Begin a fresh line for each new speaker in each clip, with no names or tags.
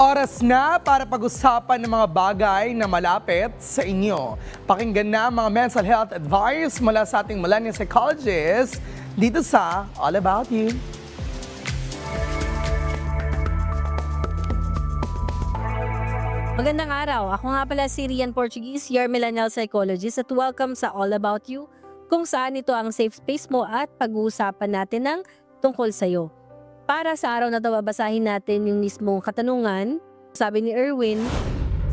Oras na para pag-usapan ng mga bagay na malapit sa inyo. Pakinggan na ang mga mental health advice mula sa ating millennial psychologist dito sa All About You.
Magandang araw. Ako nga pala si Rian Portuguese, your millennial psychologist at welcome sa All About You, kung saan ito ang safe space mo at pag-uusapan natin ng tungkol sa'yo. Para sa araw na ito, babasahin natin yung mismong katanungan. Sabi ni Erwin,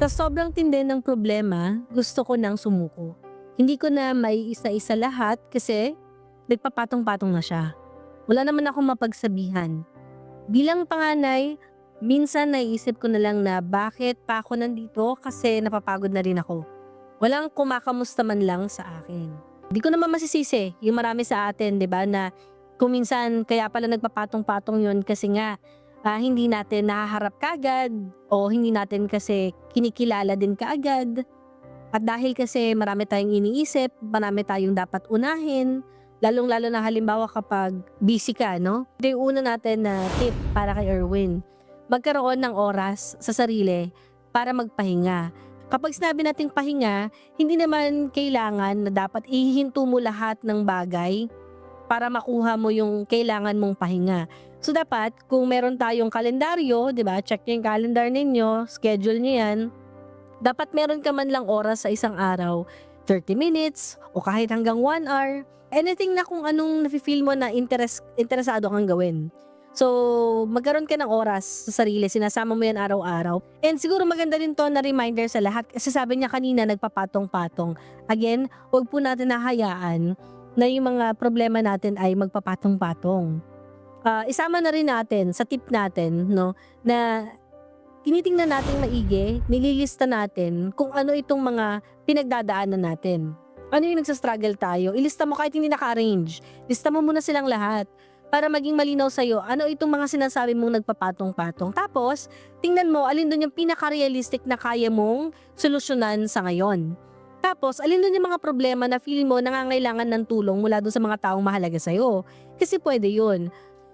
sa sobrang tindi ng problema, gusto ko nang sumuko. Hindi ko na may isa-isa lahat kasi nagpapatong-patong na siya. Wala naman akong mapagsabihan. Bilang panganay, minsan naisip ko na lang na bakit pa ako nandito kasi napapagod na rin ako. Walang kumakamusta man lang sa akin. Di ko naman masisisi yung marami sa atin, di ba, na kung minsan kaya pala nagpapatong-patong yun kasi nga hindi natin nahaharap kaagad o hindi natin kasi kinikilala din kaagad. At dahil kasi marami tayong iniisip, marami tayong dapat unahin, lalong-lalo na halimbawa kapag busy ka, no? Ito yung una natin na tip para kay Erwin. Magkaroon ng oras sa sarili para magpahinga. Kapag sinabi nating pahinga, hindi naman kailangan na dapat ihihinto mo lahat ng bagay para makuha mo yung kailangan mong pahinga. So dapat, kung meron tayong kalendaryo, di ba, check yung calendar ninyo, schedule nyo yan, dapat meron ka man lang oras sa isang araw, 30 minutes, o kahit hanggang 1 hour, anything na kung anong nafe-feel mo na interesado kang gawin. So, magkaroon ka ng oras sa sarili, sinasama mo yan araw-araw. And siguro maganda rin to na reminder sa lahat, kasi sabi niya kanina, nagpapatong-patong. Again, huwag po natin nahayaan na yung mga problema natin ay magpapatong-patong. Isama na rin natin sa tip natin, no, na tinitingnan natin maigi, nililista natin kung ano itong mga pinagdadaanan natin. Ano yung nagsastruggle tayo? Ilista mo kahit hindi naka-arrange. Lista mo muna silang lahat para maging malinaw sa'yo ano itong mga sinasabi mong nagpapatong-patong. Tapos, tingnan mo alin doon yung pinaka-realistic na kaya mong solusyonan sa ngayon. Tapos, alin doon yung mga problema na feel mo nangangailangan ng tulong mula doon sa mga taong mahalaga sa'yo. Kasi pwede yun.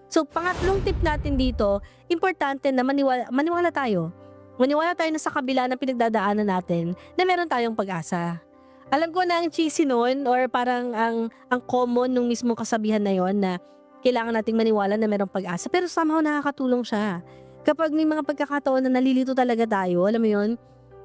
So, pangatlong tip natin dito, importante na maniwala tayo. Maniwala tayo na sa kabila ng pinagdadaanan natin na meron tayong pag-asa. Alam ko na ang cheesy nun or parang ang common nung mismo kasabihan na yon na kailangan nating maniwala na merong pag-asa. Pero somehow nakakatulong siya. Kapag may mga pagkakataon na nalilito talaga tayo, alam mo yun,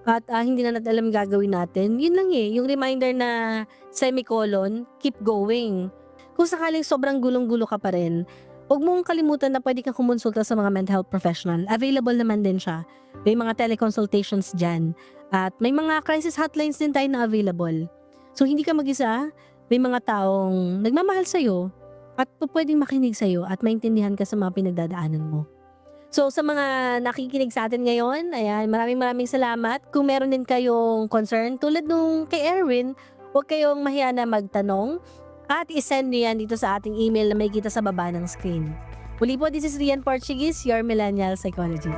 at hindi na natin alam gagawin natin, yun lang yung reminder na semicolon, keep going. Kung sakaling sobrang gulong-gulo ka pa rin, huwag mong kalimutan na pwede kang kumonsulta sa mga mental health professional. Available naman din siya. May mga teleconsultations dyan. At may mga crisis hotlines din tayo na available. So hindi ka mag-isa, may mga taong nagmamahal sa'yo at pwedeng makinig sa'yo at maintindihan ka sa mga pinagdadaanan mo. So sa mga nakikinig sa atin ngayon, ayan, maraming salamat. Kung meron din kayong concern tulad nung kay Erwin, huwag kayong mahiya na magtanong at isend nyo yan dito sa ating email na may kita sa baba ng screen. Muli po, this is Rian Portuguese, your millennial psychologist.